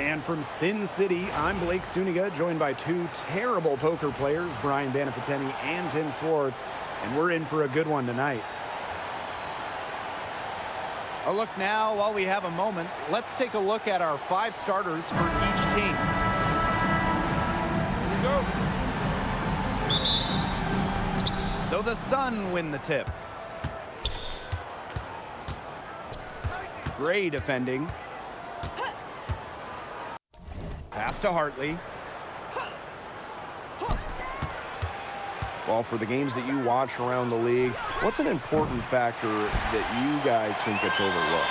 And from Sin City, I'm Blake Suniga, joined by two terrible poker players, Brian Banafiteni and Tim Swartz, and we're in for a good one tonight. A look now, while we have a moment, let's take a look at our 5 starters for each team. Here we go. So the Sun win the tip. Gray defending. Pass to Hartley. Well, for the games that you watch around the league, what's an important factor that you guys think gets overlooked?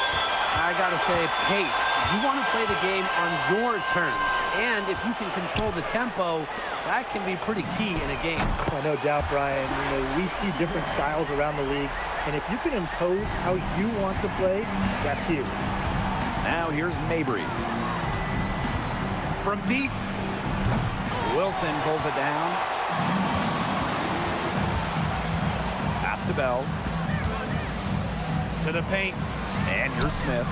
I gotta say, pace. You want to play the game on your terms, and if you can control the tempo, that can be pretty key in a game. Well, no doubt, Brian. We see different styles around the league, and if you can impose how you want to play, that's huge. Now here's Mabry. From deep, Wilson pulls it down. Pass to Bell. To the paint. And here's Smith.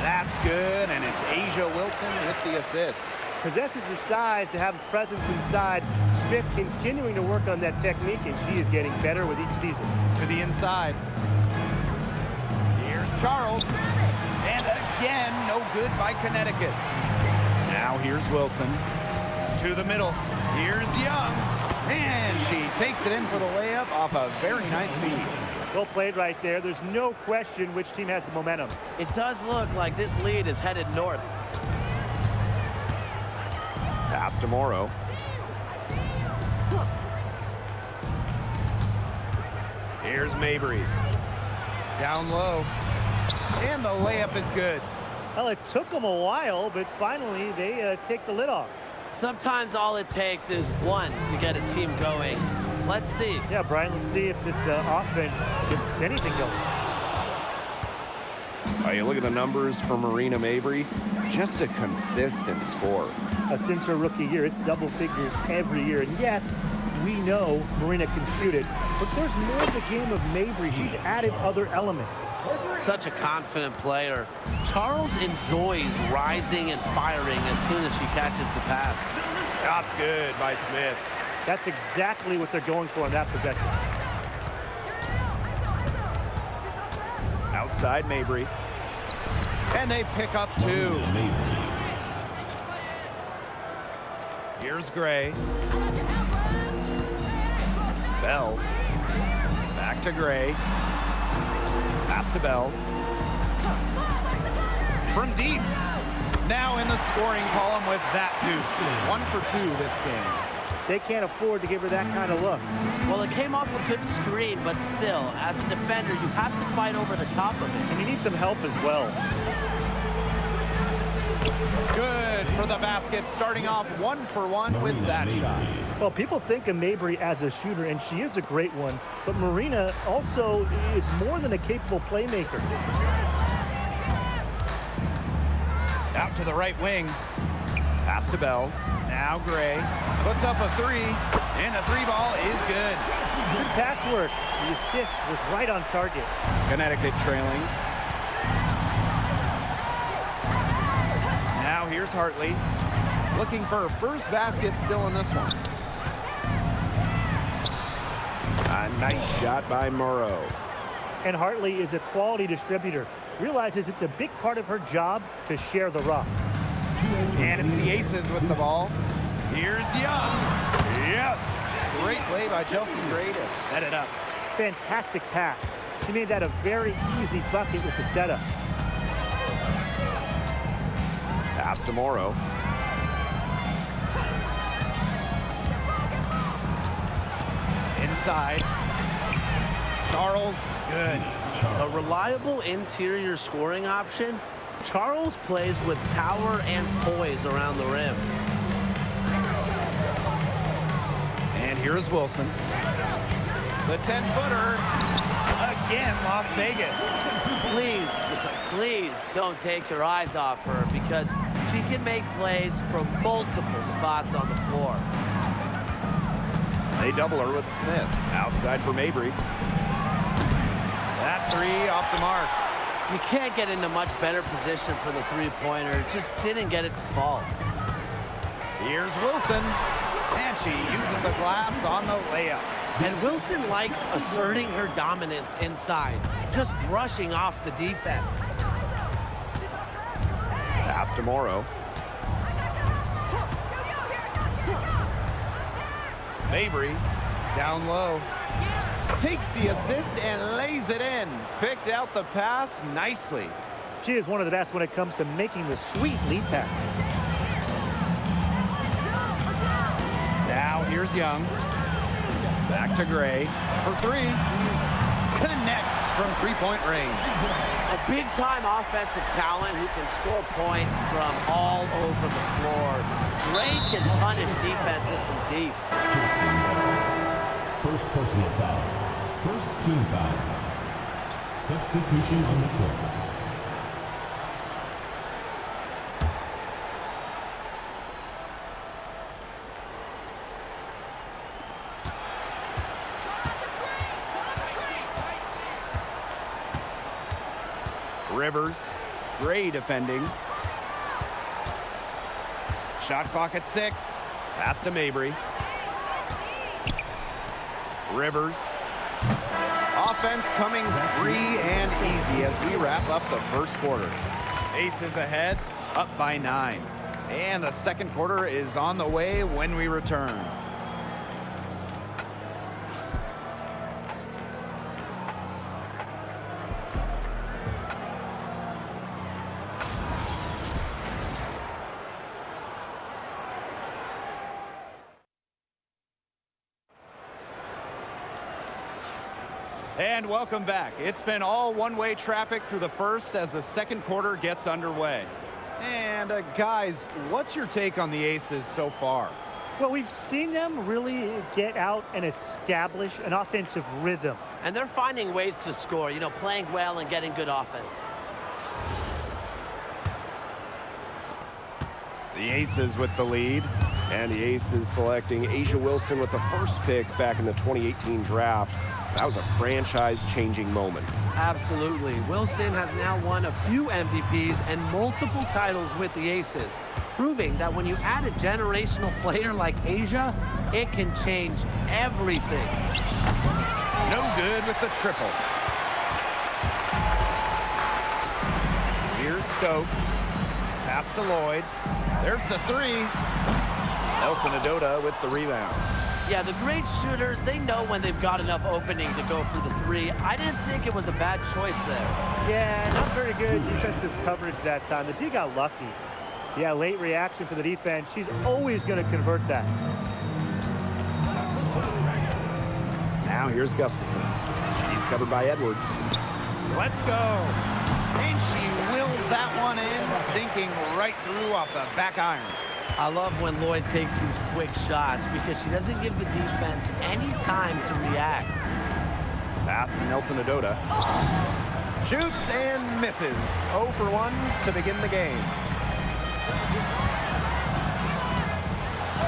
That's good, and it's Asia Wilson with the assist. Possesses the size to have a presence inside. Smith continuing to work on that technique, and she is getting better with each season. To the inside. Here's Charles. And again, no good by Connecticut. Now here's Wilson. To the middle. Here's Young. And she takes it in for the layup off a very nice feed. Well played right there. There's no question which team has the momentum. It does look like this lead is headed north. Pass to Morrow. Here's Mabry. Down low. And the layup is good. Well, it took them a while, but finally they take the lid off. Sometimes all it takes is one to get a team going. Let's see. Yeah, Brian, let's see if this offense gets anything going. You look at the numbers for Marina Mabry, just a consistent score. Since her rookie year, it's double figures every year. And yes, we know Marina can shoot it, but there's more to the game of Mabry. She's added other elements. Such a confident player. Charles enjoys rising and firing as soon as she catches the pass. That's good by Smith. That's exactly what they're going for in that possession. Outside Mabry. And they pick up 2. Here's Gray. Bell. Back to Gray. Pass to Bell. From deep. Now in the scoring column with that deuce. 1 for 2 this game. They can't afford to give her that kind of look. Well, it came off a good screen, but still, as a defender, you have to fight over the top of it. And you need some help as well. Good for the basket, starting off 1 for 1 with that shot. Well, people think of Mabry as a shooter, and she is a great one. But Marina also is more than a capable playmaker. Out to the right wing. Pass to Bell. Now Gray puts up a 3, and the 3 ball is good. Good pass work. The assist was right on target. Connecticut trailing. Now here's Hartley. Looking for her first basket still in this one. A nice shot by Morrow. And Hartley is a quality distributor. Realizes it's a big part of her job to share the rock. And it's the Aces with the ball. Here's Young. Yes. Great play by Chelsea Gray to set it up. Fantastic pass. She made that a very easy bucket with the setup. Pass to Morrow. Inside. Charles, good. A reliable interior scoring option. Charles plays with power and poise around the rim. And here's Wilson. The 10-footer. Again, Las Vegas. Please don't take your eyes off her because she can make plays from multiple spots on the floor. They double her with Smith. Outside for Mabry. That 3 off the mark. You can't get into much better position for the three-pointer. Just didn't get it to fall. Here's Wilson, and she uses the glass on the layup. And Wilson likes asserting her dominance inside, just brushing off the defense. Pass to Morrow. Mabry down low. Takes the assist and lays it in. Picked out the pass nicely. She is one of the best when it comes to making the sweet lead pass. Now here's Young. Back to Gray for three. Connects from three-point range. A big-time offensive talent who can score points from all over the floor. Gray can punish defenses from deep. First personal foul. First team foul. Substitution on the court. Rivers, Gray defending. Shot clock at 6. Pass to Mabry. Rivers. Offense coming free and easy as we wrap up the first quarter. Aces ahead, up by 9. And the second quarter is on the way when we return. And welcome back. It's been all one-way traffic through the first as the second quarter gets underway. And guys, what's your take on the Aces so far? Well, we've seen them really get out and establish an offensive rhythm. And they're finding ways to score, you know, playing well and getting good offense. The Aces with the lead. And the Aces selecting Asia Wilson with the first pick back in the 2018 draft. That was a franchise-changing moment. Absolutely. Wilson has now won a few MVPs and multiple titles with the Aces, proving that when you add a generational player like Asia, it can change everything. No good with the triple. Here's Stokes. Pass to Lloyd. There's the three. Nelson Adota with the rebound. Yeah, the great shooters, they know when they've got enough opening to go for the three. I didn't think it was a bad choice there. Yeah, not very good defensive coverage that time. The D got lucky. Yeah, late reaction for the defense. She's always going to convert that. Now here's Gustafson. She's covered by Edwards. Let's go. And she wills that one in, sinking right through off the back iron. I love when Lloyd takes these quick shots because she doesn't give the defense any time to react. Pass to Nelson Adota. Shoots and misses. 0 for 1 to begin the game.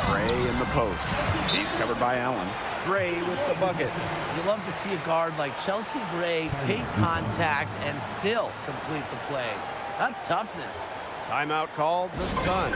Gray in the post. He's covered by Allen. Gray with the bucket. You love to see a guard like Chelsea Gray take contact and still complete the play. That's toughness. Timeout called the Sun.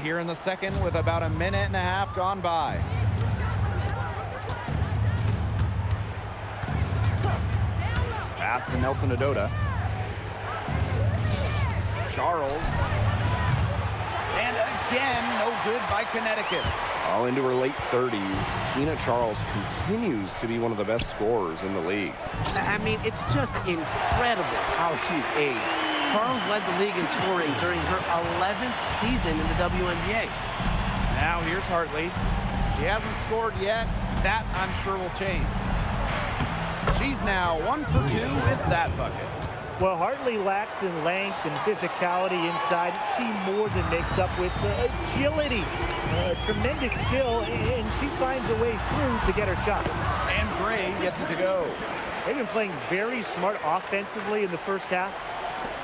here in the second with about a minute and a half gone by. Pass to Nelson Adota. Charles. And again, no good by Connecticut. All into her late 30s, Tina Charles continues to be one of the best scorers in the league. I mean, it's just incredible how she's aged. Charles led the league in scoring during her 11th season in the WNBA. Now here's Hartley. She hasn't scored yet. That, I'm sure, will change. She's now 1 for 2 with that bucket. Well, Hartley lacks in length and physicality inside. She more than makes up with agility, tremendous skill, and she finds a way through to get her shot. And Gray gets it to go. They've been playing very smart offensively in the first half.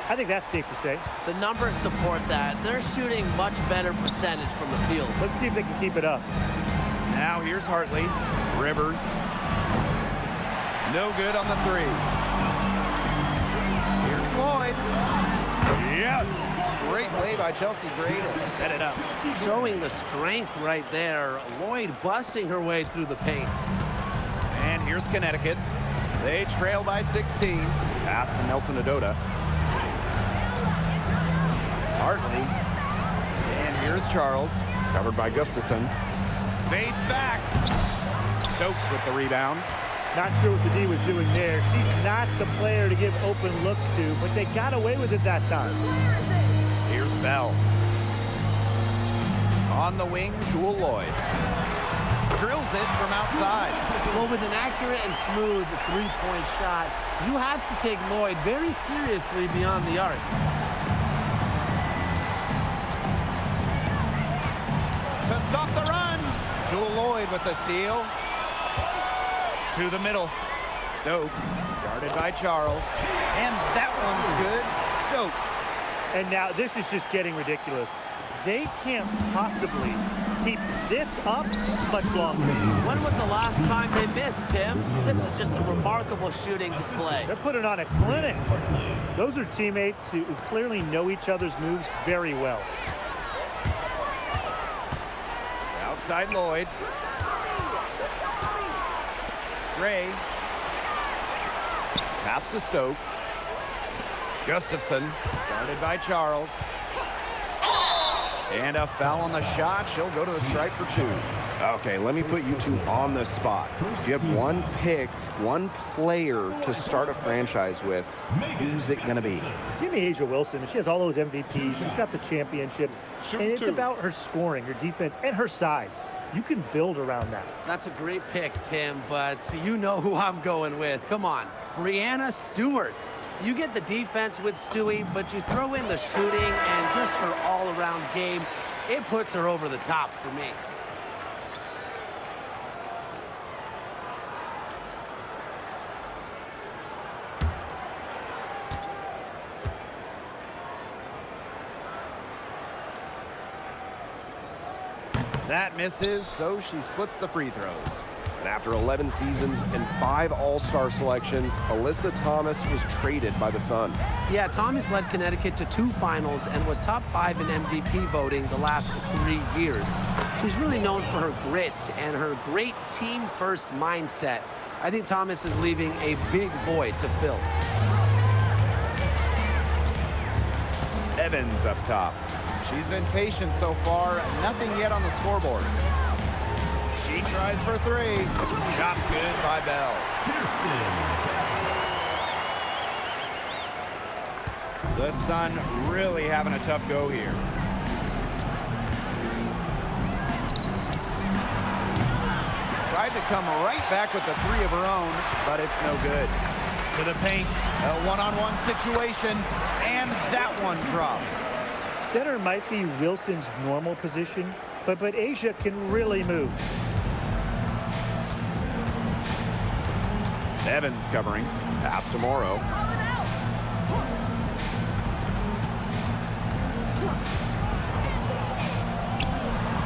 I think that's safe to say. The numbers support that. They're shooting much better percentage from the field. Let's see if they can keep it up. Now here's Hartley. Rivers. No good on the three. Here's Lloyd. Yes! Great play by Chelsea Gray to set it up. Showing the strength right there. Lloyd busting her way through the paint. And here's Connecticut. They trail by 16. Pass to Nelson Adota. Hartley. And here's Charles. Covered by Gustafson. Fades back. Stokes with the rebound. Not sure what the D was doing there. She's not the player to give open looks to, but they got away with it that time. Here's Bell. On the wing, Jewel Lloyd. Drills it from outside. Well, with an accurate and smooth three-point shot, you have to take Lloyd very seriously beyond the arc. To stop the run. Jewel Lloyd with the steal. To the middle. Stokes, guarded by Charles. And that one's good. Stokes. And now this is just getting ridiculous. They can't possibly keep this up much longer. When was the last time they missed, Tim? This is just a remarkable shooting display. They're putting on a clinic. Those are teammates who clearly know each other's moves very well. Outside Lloyd. Gray. Pass to Stokes. Gustafson, guarded by Charles. And a foul on the shot. She'll go to the stripe for 2. Okay, let me put you two on the spot. If you have one pick, one player to start a franchise with, who's it going to be? Give me Asia Wilson. She has all those MVPs. She's got the championships. And it's about her scoring, her defense, and her size. You can build around that. That's a great pick, Tim, but you know who I'm going with. Come on, Brianna Stewart. You get the defense with Stewie, but you throw in the shooting and just her all-around game. It puts her over the top for me. That misses, so she splits the free throws. And after 11 seasons and 5 All-Star selections, Alyssa Thomas was traded by the Sun. Yeah, Thomas led Connecticut to 2 finals and was top 5 in MVP voting the last 3 years. She's really known for her grit and her great team-first mindset. I think Thomas is leaving a big void to fill. Evans up top. She's been patient so far. Nothing yet on the scoreboard. She tries for 3. Shot's good by Bell. The Sun really having a tough go here. Tried to come right back with the 3 of her own, but it's no good. To the paint, a one-on-one situation, and that one drops. Center might be Wilson's normal position, but Asia can really move. Evans covering. Pass to Morrow.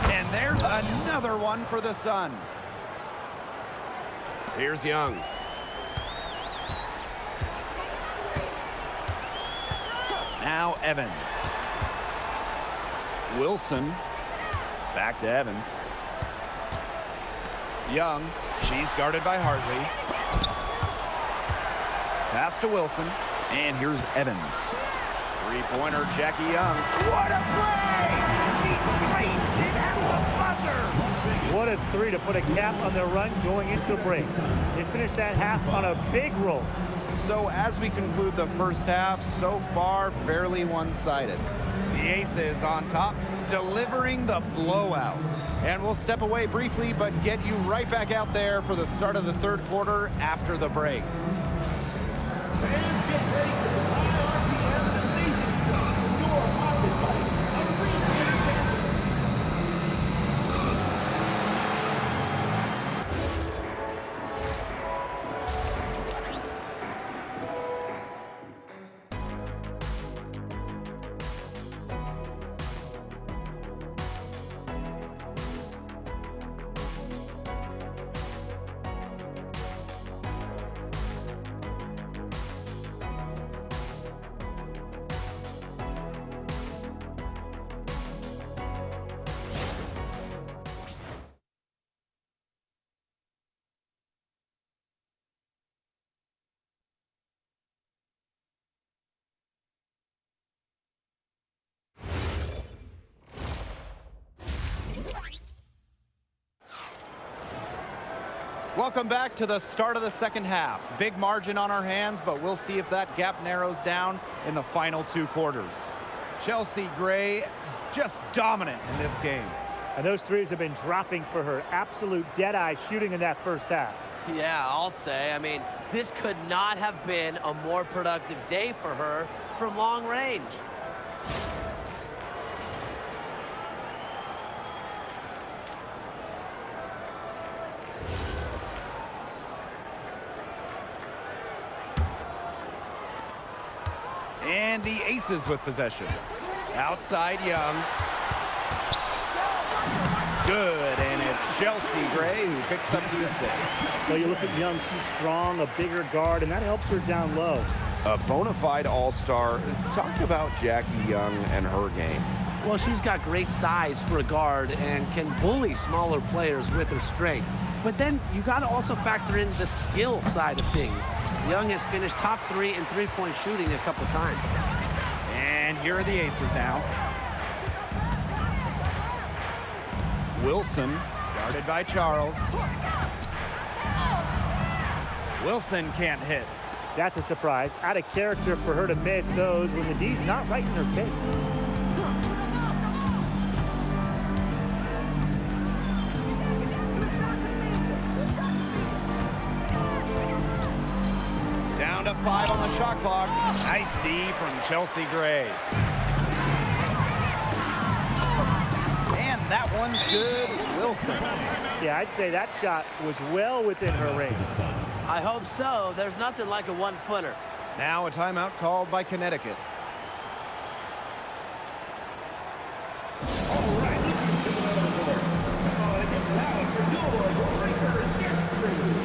And there's another one for the Sun. Here's Young. Now Evans. Wilson Back to Evans. Young, she's guarded by Hartley. Pass to Wilson, and here's Evans. Three-pointer, Jackie Young. What a play! She screams it at the buzzer! What a three to put a cap on their run going into the break. They finished that half on a big roll. So as we conclude the first half, so far fairly one-sided. The Aces on top, delivering the blowout. And we'll step away briefly, but get you right back out there for the start of the third quarter after the break. Fans, get ready for the high RPM and amazing stuff. Your pocket bike, arena entertainment. Welcome back to the start of the second half. Big margin on our hands, but we'll see if that gap narrows down in the final two quarters. Chelsea Gray just dominant in this game. And those threes have been dropping for her. Absolute dead-eye shooting in that first half. Yeah, I'll say. I mean, this could not have been a more productive day for her from long range. And the Aces with possession. Outside Young. Good, and it's Chelsea Gray who picks up the assist. So you look at Young, she's strong, a bigger guard, and that helps her down low. A bona fide all-star. Talk about Jackie Young and her game. Well, she's got great size for a guard and can bully smaller players with her strength. But then you got to also factor in the skill side of things. Young has finished top 3 in three-point shooting a couple times. And here are the Aces now. Wilson, guarded by Charles. Wilson can't hit. That's a surprise. Out of character for her to miss those when the D's not right in her face. Down to 5 on the shot clock. Nice D from Chelsea Gray. And that one's good, Wilson. Yeah, I'd say that shot was well within her range. I hope so. There's nothing like a one-footer. Now a timeout called by Connecticut. All right, let's give another quarter. Come on, get loud for your breakers. Get through.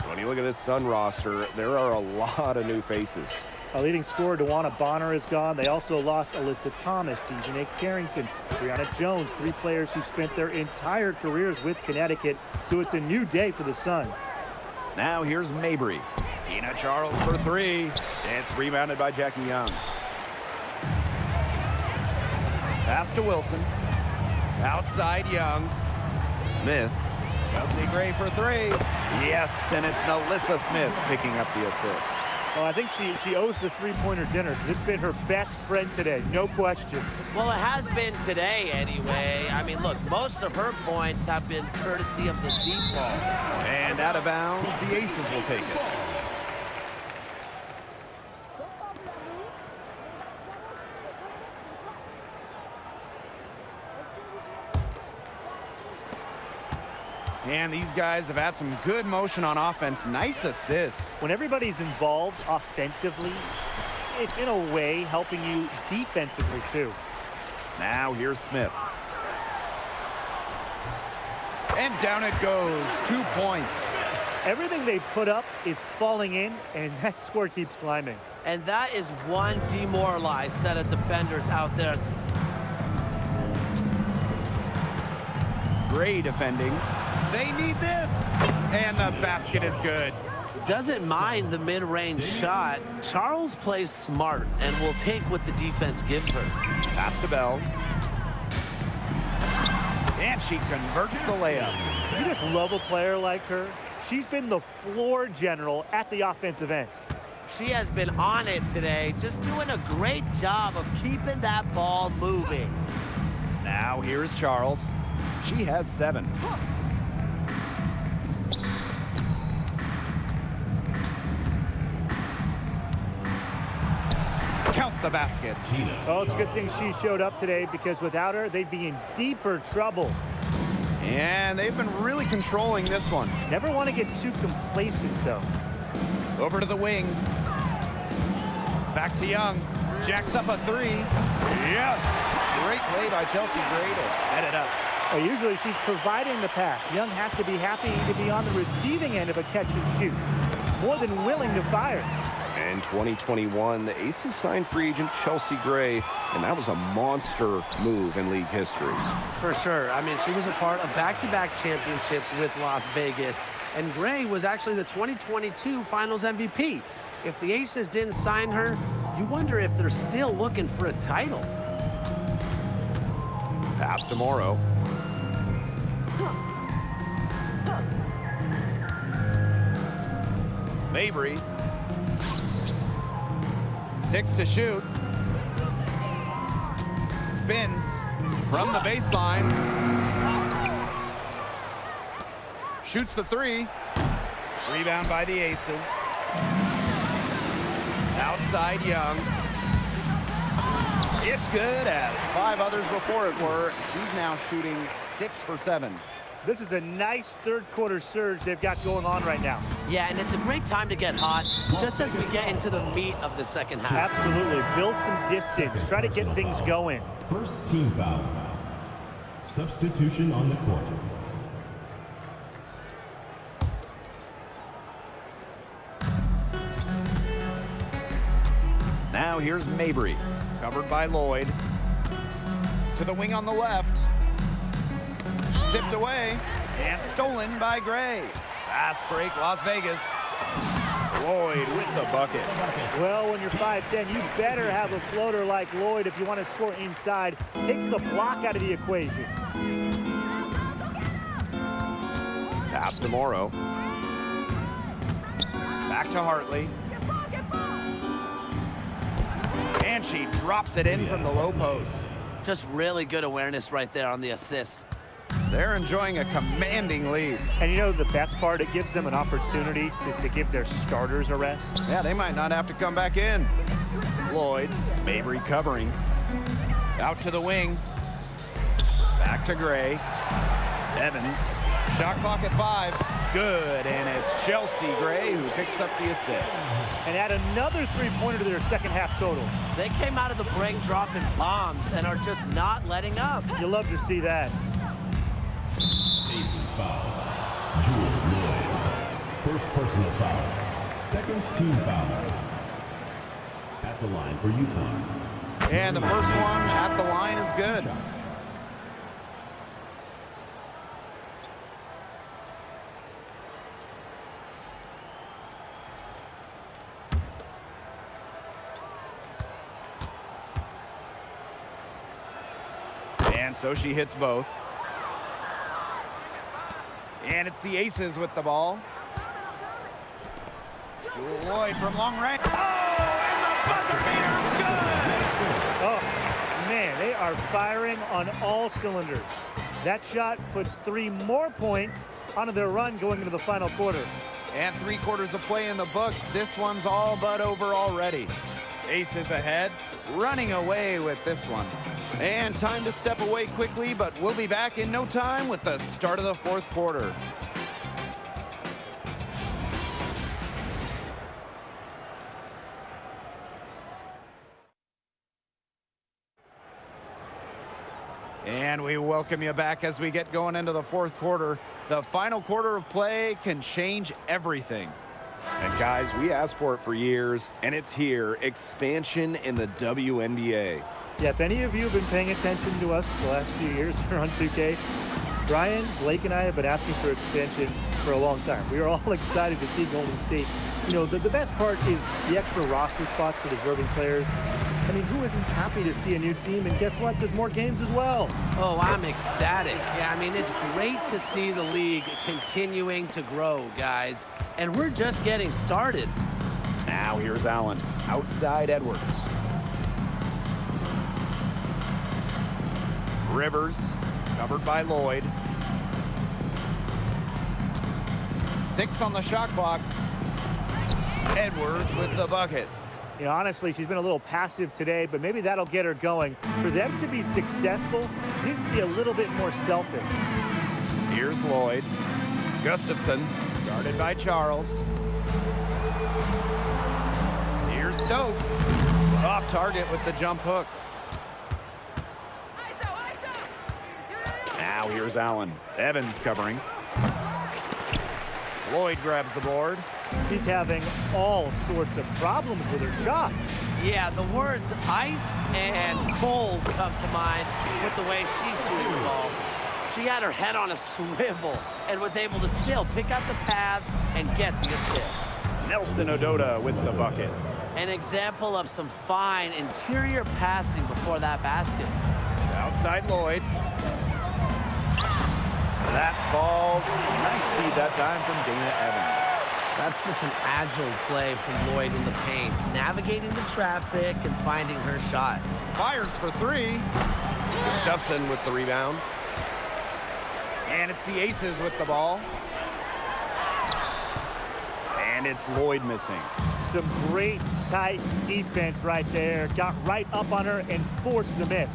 When you look at this Sun roster, there are a lot of new faces. Our leading scorer, Dewana Bonner, is gone. They also lost Alyssa Thomas, Dejanay Carrington, Brianna Jones, 3 players who spent their entire careers with Connecticut. So it's a new day for the Sun. Now here's Mabry. Tina Charles for 3. It's rebounded by Jackie Young. Pass to Wilson. Outside Young. Smith. Chelsea Gray for 3. Yes, and it's Alyssa Smith picking up the assist. Well, I think she owes the three-pointer dinner. It's been her best friend today, no question. Well, it has been today anyway. I mean, look, most of her points have been courtesy of the deep ball. And out of bounds, the Aces will take it. And these guys have had some good motion on offense. Nice assists. When everybody's involved offensively, it's in a way helping you defensively too. Now here's Smith. And down it goes. 2 points. Everything they put up is falling in, and that score keeps climbing. And that is one demoralized set of defenders out there. Gray defending. They need this. And the basket is good. Doesn't mind the mid-range shot. Charles plays smart and will take what the defense gives her. Pass to Bell. And she converts the layup. You just love a player like her. She's been the floor general at the offensive end. She has been on it today, just doing a great job of keeping that ball moving. Now here's Charles. She has 7. Count the basket. Oh, it's a good thing she showed up today, because without her, they'd be in deeper trouble. And they've been really controlling this one. Never want to get too complacent, though. Over to the wing. Back to Young. Jacks up a 3. Yes! Great play by Chelsea Gray to set it up. Well, usually she's providing the pass. Young has to be happy to be on the receiving end of a catch and shoot. More than willing to fire. In 2021, the Aces signed free agent Chelsea Gray, and that was a monster move in league history. For sure. I mean, she was a part of back-to-back championships with Las Vegas, and Gray was actually the 2022 Finals MVP. If the Aces didn't sign her, you wonder if they're still looking for a title. Pass to Morrow. Mabry. 6 to shoot. Spins from the baseline. Shoots the 3. Rebound by the Aces. Outside Young. It's good, as 5 others before it were. She's now shooting 6 for 7. This is a nice third-quarter surge they've got going on right now. Yeah, and it's a great time to get hot, just as we get into the meat of the second half. Absolutely. Build some distance. Try to get things going. First team foul. Substitution on the court. Now here's Mabry, covered by Lloyd. To the wing on the left. Tipped away and stolen by Gray. Fast break, Las Vegas. Lloyd with the bucket. Well, when you're 5'10", you better have a floater like Lloyd if you want to score inside. Takes the block out of the equation. Pass to Morrow. Back to Hartley. And she drops it in from the low post. Just really good awareness right there on the assist. They're enjoying a commanding lead. And you know the best part? It gives them an opportunity to give their starters a rest. Yeah, they might not have to come back in. Lloyd, Mabry covering. Out to the wing. Back to Gray. Evans. Shot clock at 5. Good, and it's Chelsea Gray who picks up the assist. And add another three-pointer to their second half total. They came out of the break dropping bombs and are just not letting up. You love to see that. Aces foul. Jewel Lloyd. First personal foul. Second team foul. at the line for Utah. And the first one at the line is good. And so she hits both. And it's the Aces with the ball. Lloyd from long range. Oh, and the buzzer beater's good! Oh, man, they are firing on all cylinders. That shot puts 3 more points onto their run going into the final quarter. And 3 quarters of play in the books. This one's all but over already. Aces ahead, running away with this one. And time to step away quickly, but we'll be back in no time with the start of the 4th quarter. And we welcome you back as we get going into the 4th quarter. The final quarter of play can change everything. And guys, we asked for it for years, and it's here. Expansion in the WNBA. Yeah, if any of you have been paying attention to us the last few years here on 2K, Brian, Blake, and I have been asking for expansion for a long time. We are all excited to see Golden State. You know, the best part is the extra roster spots for deserving players. I mean, who isn't happy to see a new team? And guess what? There's more games as well. Oh, I'm ecstatic. Yeah, I mean, it's great to see the league continuing to grow, guys. And we're just getting started. Now here's Allen. Outside Edwards. Rivers, covered by Lloyd. 6 on the shot clock. Edwards with the bucket. You know, honestly, she's been a little passive today, but maybe that'll get her going. For them to be successful, she needs to be a little bit more selfish. Here's Lloyd. Gustafson, guarded by Charles. Here's Stokes. Off target with the jump hook. Now here's Allen. Evans covering. Lloyd grabs the board. She's having all sorts of problems with her shots. Yeah, the words ice and cold come to mind with the way she's shooting the ball. She had her head on a swivel and was able to still pick out the pass and get the assist. Nelson Ododa with the bucket. An example of some fine interior passing before that basket. Outside Lloyd. That falls. Nice feed that time from Dana Evans. That's just an agile play from Lloyd in the paint, navigating the traffic and finding her shot. Fires for 3. Gustafson with the rebound. And it's the Aces with the ball. And it's Lloyd missing. Some great tight defense right there. Got right up on her and forced the miss.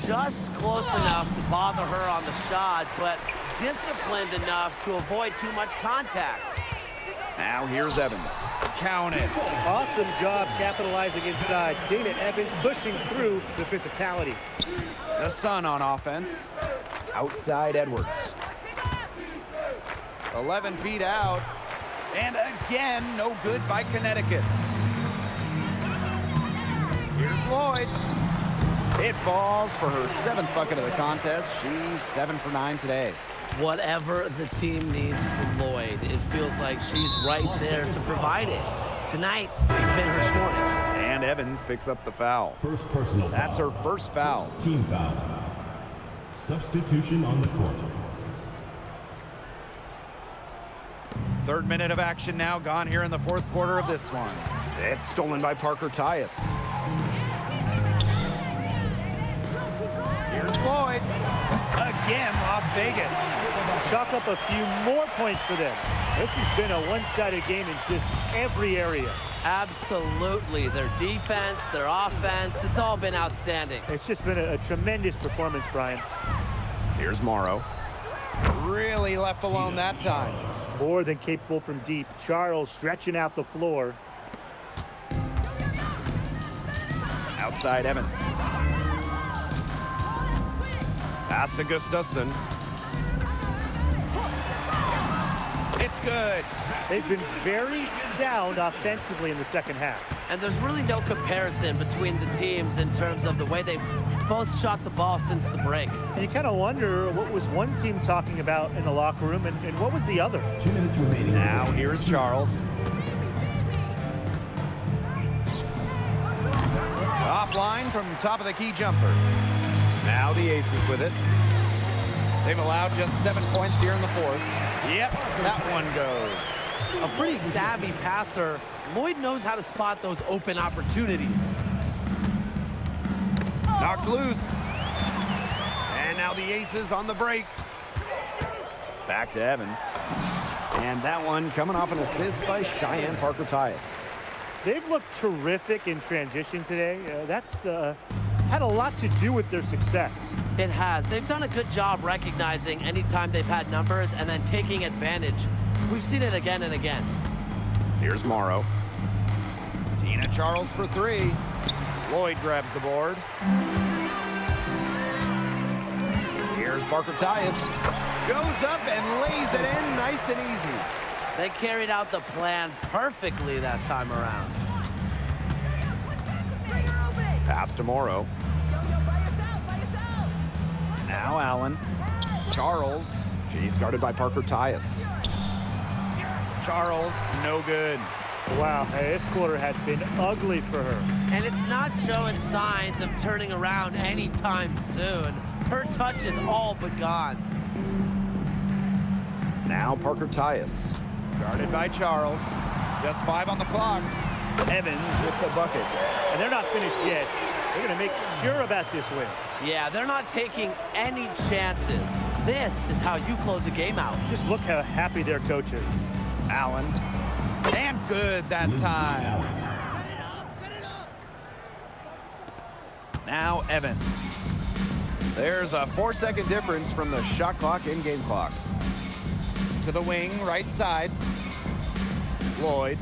Just close enough to bother her on the shot, but disciplined enough to avoid too much contact. Now here's Evans. Count it. Awesome job capitalizing inside. Dana Evans pushing through the physicality. The Sun on offense. Outside Edwards. 11 feet out. And again, no good by Connecticut. Here's Lloyd. It falls for her 7th bucket of the contest. She's 7 for 9 today. Whatever the team needs from Lloyd, it feels like she's right there to provide it. Tonight, it's been her scoring. And Evans picks up the foul. First personal foul. That's her first foul. First team foul. Substitution on the court. 3rd minute of action now gone here in the 4th quarter of this one. It's stolen by Parker Tyus. Here's Lloyd. Again, Las Vegas. Chalk up a few more points for them. This has been a one-sided game in just every area. Absolutely. Their defense, their offense, it's all been outstanding. It's just been a tremendous performance, Brian. Here's Morrow. Really left alone that time. More than capable from deep. Charles stretching out the floor. Outside Evans. Pass to Gustafson. It's good. They've been very sound offensively in the second half. And there's really no comparison between the teams in terms of the way they've both shot the ball since the break. And you kind of wonder what was one team talking about in the locker room and what was the other. 2 minutes remaining. Now here's Charles. Offline from top of the key jumper. Now the Aces with it. They've allowed just 7 points here in the fourth. Yep, that one goes. A pretty savvy passer. Lloyd knows how to spot those open opportunities. Knocked loose. And now the Aces on the break. Back to Evans. And that one coming off an assist by Cheyenne Parker-Tyus. They've looked terrific in transition today. That's had a lot to do with their success. It has. They've done a good job recognizing anytime they've had numbers and then taking advantage. We've seen it again and again. Here's Morrow. Tina Charles for three. Lloyd grabs the board. Here's Parker-Tyus. Goes up and lays it in nice and easy. They carried out the plan perfectly that time around. Pass to Morrow. Now Allen. Charles. She's guarded by Parker-Tyus. Charles, no good. Wow, hey, this quarter has been ugly for her. And it's not showing signs of turning around anytime soon. Her touch is all but gone. Now Parker-Tyus. Guarded by Charles. Just 5 on the clock. Evans with the bucket. And they're not finished yet. They're going to make sure about this win. Yeah, they're not taking any chances. This is how you close a game out. Just look how happy their coach is. Allen. Damn good that time. Now Evans. There's a 4-second difference from the shot clock and game clock. To the wing, right side. Lloyd.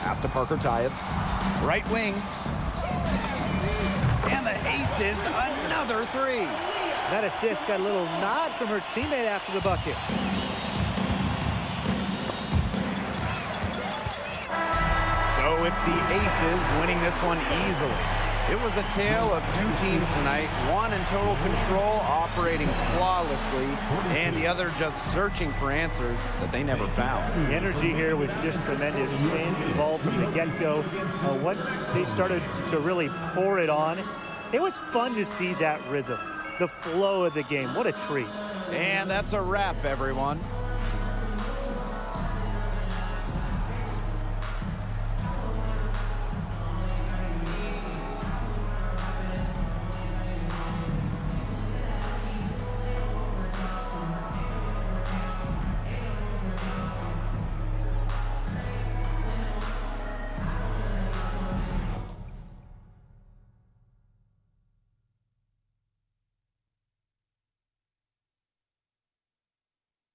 Pass to Parker-Tyus. Right wing. And the Aces, another three. That assist got a little nod from her teammate after the bucket. So it's the Aces winning this one easily. It was a tale of two teams tonight, one in total control, operating flawlessly, and the other just searching for answers that they never found. The energy here was just tremendous. Fans involved from the get-go. Once they started to really pour it on, it was fun to see that rhythm, the flow of the game. What a treat. And that's a wrap, everyone.